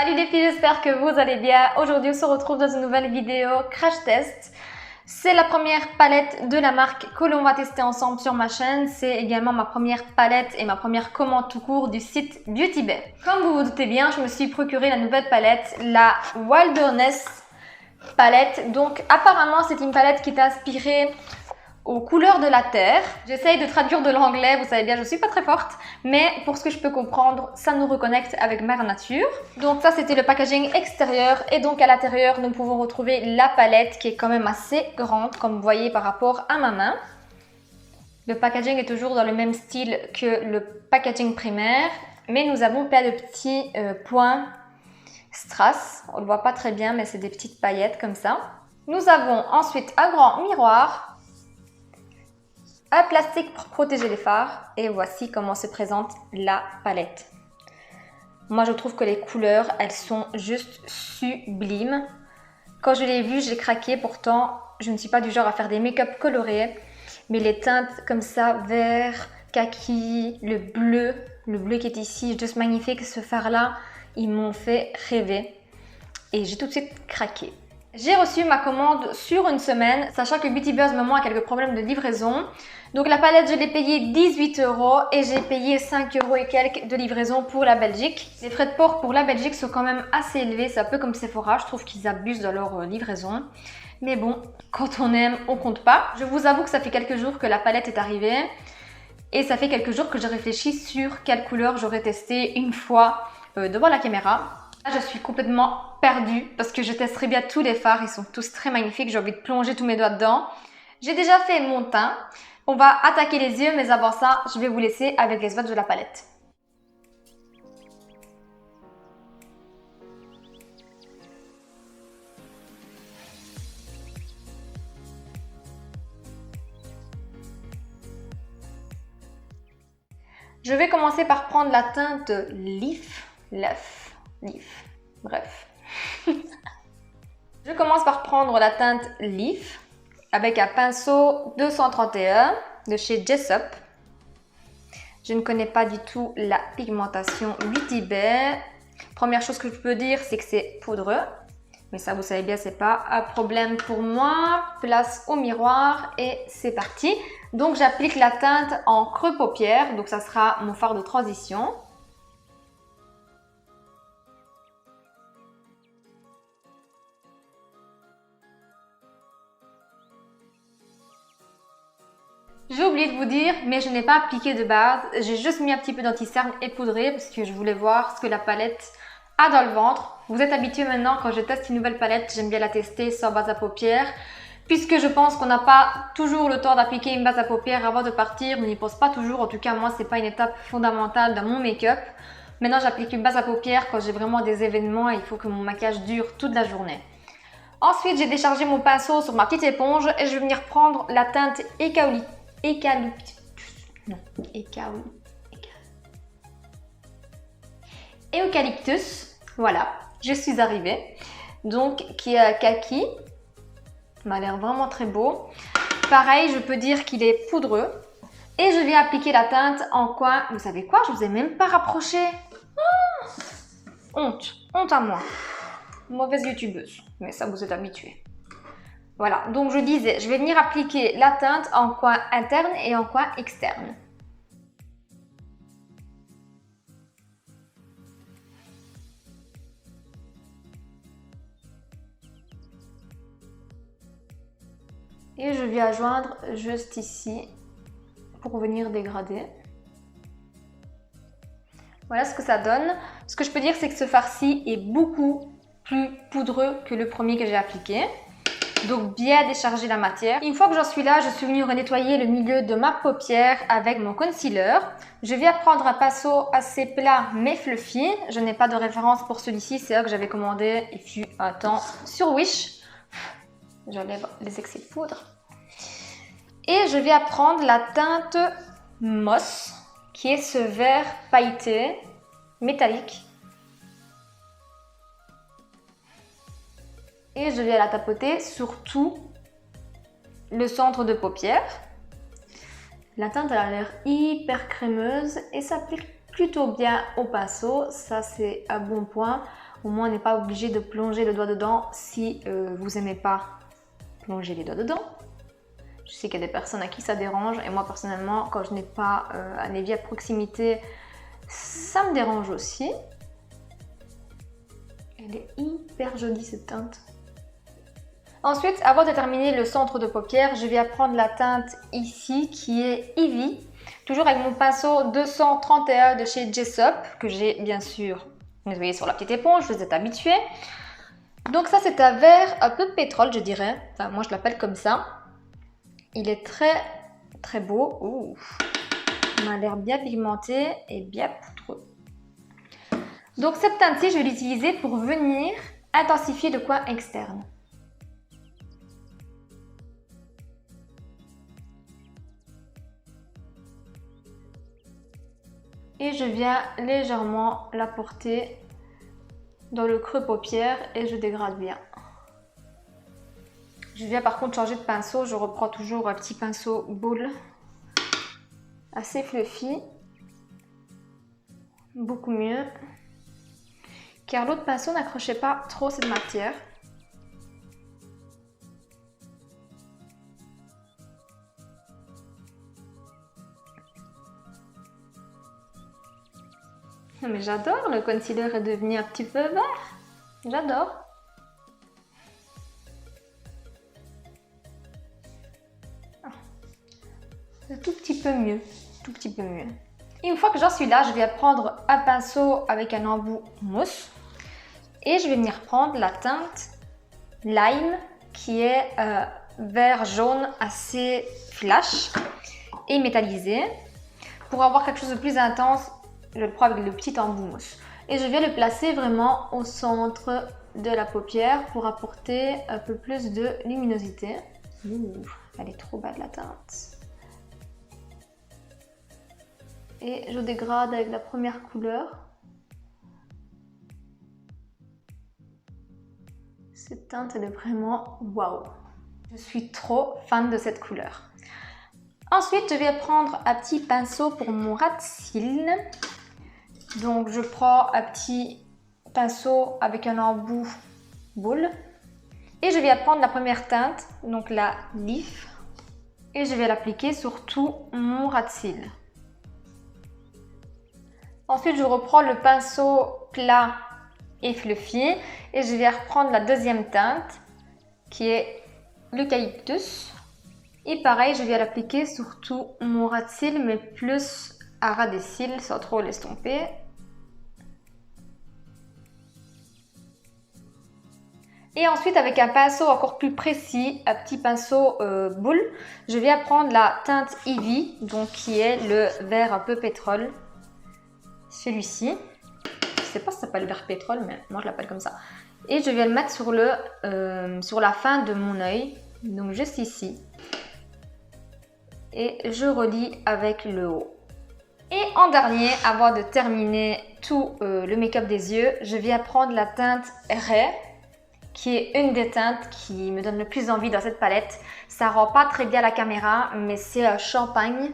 Salut les filles, j'espère que vous allez bien. Aujourd'hui, on se retrouve dans une nouvelle vidéo crash test. C'est la première palette de la marque que l'on va tester ensemble sur ma chaîne. C'est également ma première palette et ma première commande tout court du site Beauty Bay. Comme vous vous doutez bien, je me suis procuré la nouvelle palette, la Wilderness palette. Donc apparemment, c'est une palette qui est inspirée aux couleurs de la terre. J'essaye de traduire de l'anglais, vous savez bien, je suis pas très forte, mais pour ce que je peux comprendre, ça nous reconnecte avec Mère Nature. Donc ça, c'était le packaging extérieur, et donc à l'intérieur, nous pouvons retrouver la palette qui est quand même assez grande, comme vous voyez par rapport à ma main. Le packaging est toujours dans le même style que le packaging primaire, mais nous avons plein de petits points strass. On ne le voit pas très bien, mais c'est des petites paillettes comme ça. Nous avons ensuite un grand miroir, un plastique pour protéger les fards, et voici comment se présente la palette. Moi je trouve que les couleurs, elles sont juste sublimes. Quand je l'ai vue, j'ai craqué. Pourtant je ne suis pas du genre à faire des make-up colorés, mais les teintes comme ça, vert, kaki, le bleu qui est ici, juste magnifique. Ce fard là, ils m'ont fait rêver et j'ai tout de suite craqué. J'ai reçu ma commande sur une semaine, sachant que Beauty Bay en ce moment a quelques problèmes de livraison. Donc la palette, je l'ai payée 18 € et j'ai payé 5 € et quelques de livraison pour la Belgique. Les frais de port pour la Belgique sont quand même assez élevés, c'est un peu comme Sephora, je trouve qu'ils abusent de leur livraison. Mais bon, quand on aime, on compte pas. Je vous avoue que ça fait quelques jours que la palette est arrivée et ça fait quelques jours que je réfléchis sur quelle couleur j'aurais testé une fois devant la caméra. Là, je suis complètement perdue parce que je testerai bien tous les fards, ils sont tous très magnifiques, j'ai envie de plonger tous mes doigts dedans. J'ai déjà fait mon teint, on va attaquer les yeux, mais avant ça, je vais vous laisser avec les swatchs de la palette. Je vais commencer par prendre la teinte Leaf, bref. Je commence par prendre la teinte Leaf avec un pinceau 231 de chez Jessup. Je ne connais pas du tout la pigmentation Beauty Bay. Première chose que je peux dire, c'est que c'est poudreux. Mais ça, vous savez bien, c'est pas un problème pour moi. Place au miroir et c'est parti. Donc, j'applique la teinte en creux paupières. Donc, ça sera mon fard de transition. J'ai oublié de vous dire, mais je n'ai pas appliqué de base. J'ai juste mis un petit peu d'anti-cerne et poudré parce que je voulais voir ce que la palette a dans le ventre. Vous êtes habitués maintenant, quand je teste une nouvelle palette, j'aime bien la tester sans base à paupières. Puisque je pense qu'on n'a pas toujours le temps d'appliquer une base à paupières avant de partir. On n'y pense pas toujours, en tout cas moi c'est pas une étape fondamentale dans mon make-up. Maintenant j'applique une base à paupières quand j'ai vraiment des événements et il faut que mon maquillage dure toute la journée. Ensuite j'ai déchargé mon pinceau sur ma petite éponge et je vais venir prendre la teinte Eucalyptus, voilà, je suis arrivée. Donc, qui est à kaki, m'a l'air vraiment très beau. Pareil, je peux dire qu'il est poudreux. Et je vais appliquer la teinte en coin. Vous savez quoi? Je vous ai même pas rapproché. Honte à moi. Mauvaise youtubeuse, mais ça vous êtes habitués. Voilà, donc je disais, je vais venir appliquer la teinte en coin interne et en coin externe. Et je viens joindre juste ici pour venir dégrader. Voilà ce que ça donne. Ce que je peux dire, c'est que ce fard-ci est beaucoup plus poudreux que le premier que j'ai appliqué. Donc bien décharger la matière. Une fois que j'en suis là, je suis venue nettoyer le milieu de ma paupière avec mon concealer. Je viens prendre un pinceau assez plat mais fluffy. Je n'ai pas de référence pour celui-ci, c'est un que j'avais commandé il fut un temps sur Wish. J'enlève les excès de poudre. Et je viens prendre la teinte Moss, qui est ce vert pailleté, métallique. Et je viens la tapoter sur tout le centre de paupière. La teinte elle a l'air hyper crémeuse et s'applique plutôt bien au pinceau, ça c'est un bon point. Au moins, on n'est pas obligé de plonger le doigt dedans si vous n'aimez pas plonger les doigts dedans. Je sais qu'il y a des personnes à qui ça dérange et moi personnellement, quand je n'ai pas un évier à proximité, ça me dérange aussi. Elle est hyper jolie cette teinte. Ensuite, avant de terminer le centre de paupière, je vais prendre la teinte ici qui est Ivy. Toujours avec mon pinceau 231 de chez Jessop, que j'ai bien sûr nettoyé sur la petite éponge, vous êtes habitués. Donc ça c'est un vert un peu pétrole je dirais, enfin moi je l'appelle comme ça. Il est très beau. Ouh. Il m'a l'air bien pigmenté et bien poudreux. Donc cette teinte-ci je vais l'utiliser pour venir intensifier le coin externe. Et je viens légèrement l'apporter dans le creux paupière et je dégrade bien. Je viens par contre changer de pinceau, je reprends toujours un petit pinceau boule assez fluffy, beaucoup mieux, car l'autre pinceau n'accrochait pas trop cette matière. Mais j'adore, le concealer est devenu un petit peu vert. J'adore. Un tout petit peu mieux, tout petit peu mieux. Et une fois que j'en suis là, je vais prendre un pinceau avec un embout mousse et je vais venir prendre la teinte Lime qui est vert jaune assez flash et métallisé. Pour avoir quelque chose de plus intense, je le prends avec le petit embout mousse. Et je viens le placer vraiment au centre de la paupière pour apporter un peu plus de luminosité. Ouh, elle est trop belle la teinte. Et je dégrade avec la première couleur. Cette teinte, elle est vraiment waouh. Je suis trop fan de cette couleur. Ensuite, je vais prendre un petit pinceau pour mon ras de cils. Donc, je prends un petit pinceau avec un embout boule. Et je vais prendre la première teinte, donc la Leaf. Et je vais l'appliquer sur tout mon ras de cils. Ensuite, je reprends le pinceau plat et fluffy. Et je vais reprendre la deuxième teinte, qui est l'eucalyptus. Et pareil, je vais l'appliquer sur tout mon ras de cils, mais plus à ras des cils, sans trop l'estomper. Et ensuite, avec un pinceau encore plus précis, un petit pinceau boule, je vais prendre la teinte Ivy, donc qui est le vert un peu pétrole. Celui-ci. Je sais pas si ça s'appelle vert pétrole, mais moi je l'appelle comme ça. Et je vais le mettre sur la fin de mon œil, donc juste ici. Et je relie avec le haut. Et en dernier, avant de terminer tout le make-up des yeux, je vais prendre la teinte Ray, qui est une des teintes qui me donne le plus envie dans cette palette. Ça rend pas très bien la caméra, mais c'est un champagne.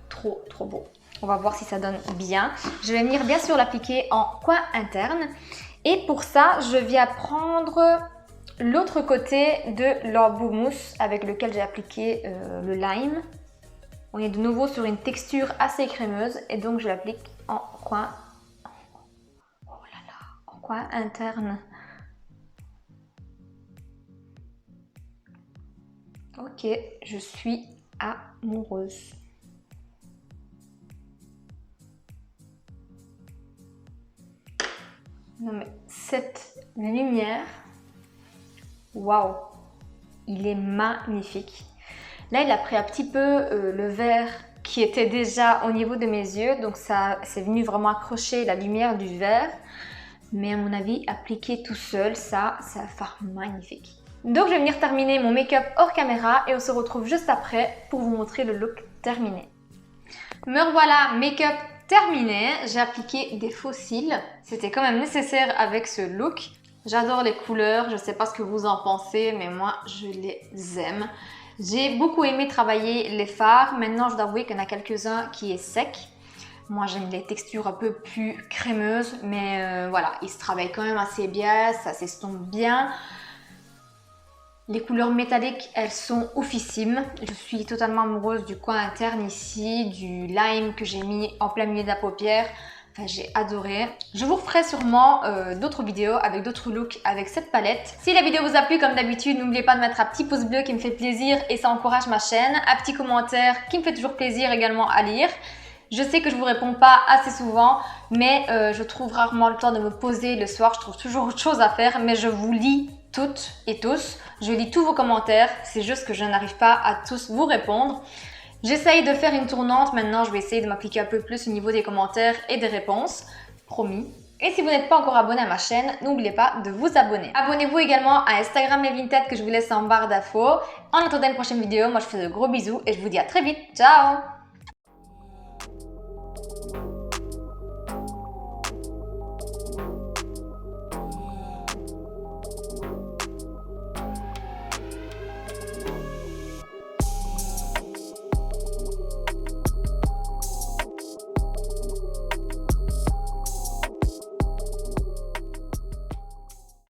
Trop beau. On va voir si ça donne bien. Je vais venir bien sûr l'appliquer en coin interne. Et pour ça, je viens prendre l'autre côté de l'embout mousse avec lequel j'ai appliqué le lime. On est de nouveau sur une texture assez crémeuse et donc je l'applique en coin. Oh là là, en coin interne. Ok, je suis amoureuse. Non mais cette lumière, waouh, il est magnifique. Là, il a pris un petit peu le vert qui était déjà au niveau de mes yeux, donc ça c'est venu vraiment accrocher la lumière du vert. Mais à mon avis, appliqué tout seul, ça va faire magnifique. Donc je vais venir terminer mon make-up hors caméra et on se retrouve juste après pour vous montrer le look terminé. Me revoilà, make-up terminé. J'ai appliqué des faux cils. C'était quand même nécessaire avec ce look. J'adore les couleurs, je ne sais pas ce que vous en pensez, mais moi je les aime. J'ai beaucoup aimé travailler les fards. Maintenant, je dois avouer qu'il y en a quelques-uns qui est sec. Moi, j'aime les textures un peu plus crémeuses, mais voilà, il se travaille quand même assez bien, ça s'estompe bien. Les couleurs métalliques, elles sont oufissimes. Je suis totalement amoureuse du coin interne ici, du lime que j'ai mis en plein milieu de la paupière. Enfin, j'ai adoré. Je vous referai sûrement d'autres vidéos avec d'autres looks avec cette palette. Si la vidéo vous a plu, comme d'habitude, n'oubliez pas de mettre un petit pouce bleu qui me fait plaisir et ça encourage ma chaîne. Un petit commentaire qui me fait toujours plaisir également à lire. Je sais que je vous réponds pas assez souvent, mais je trouve rarement le temps de me poser le soir. Je trouve toujours autre chose à faire, mais je vous lis toutes et tous. Je lis tous vos commentaires, c'est juste que je n'arrive pas à tous vous répondre. J'essaye de faire une tournante, maintenant je vais essayer de m'appliquer un peu plus au niveau des commentaires et des réponses, promis. Et si vous n'êtes pas encore abonné à ma chaîne, n'oubliez pas de vous abonner. Abonnez-vous également à Instagram et Vinted que je vous laisse en barre d'infos. En attendant une prochaine vidéo, moi je vous fais de gros bisous et je vous dis à très vite. Ciao!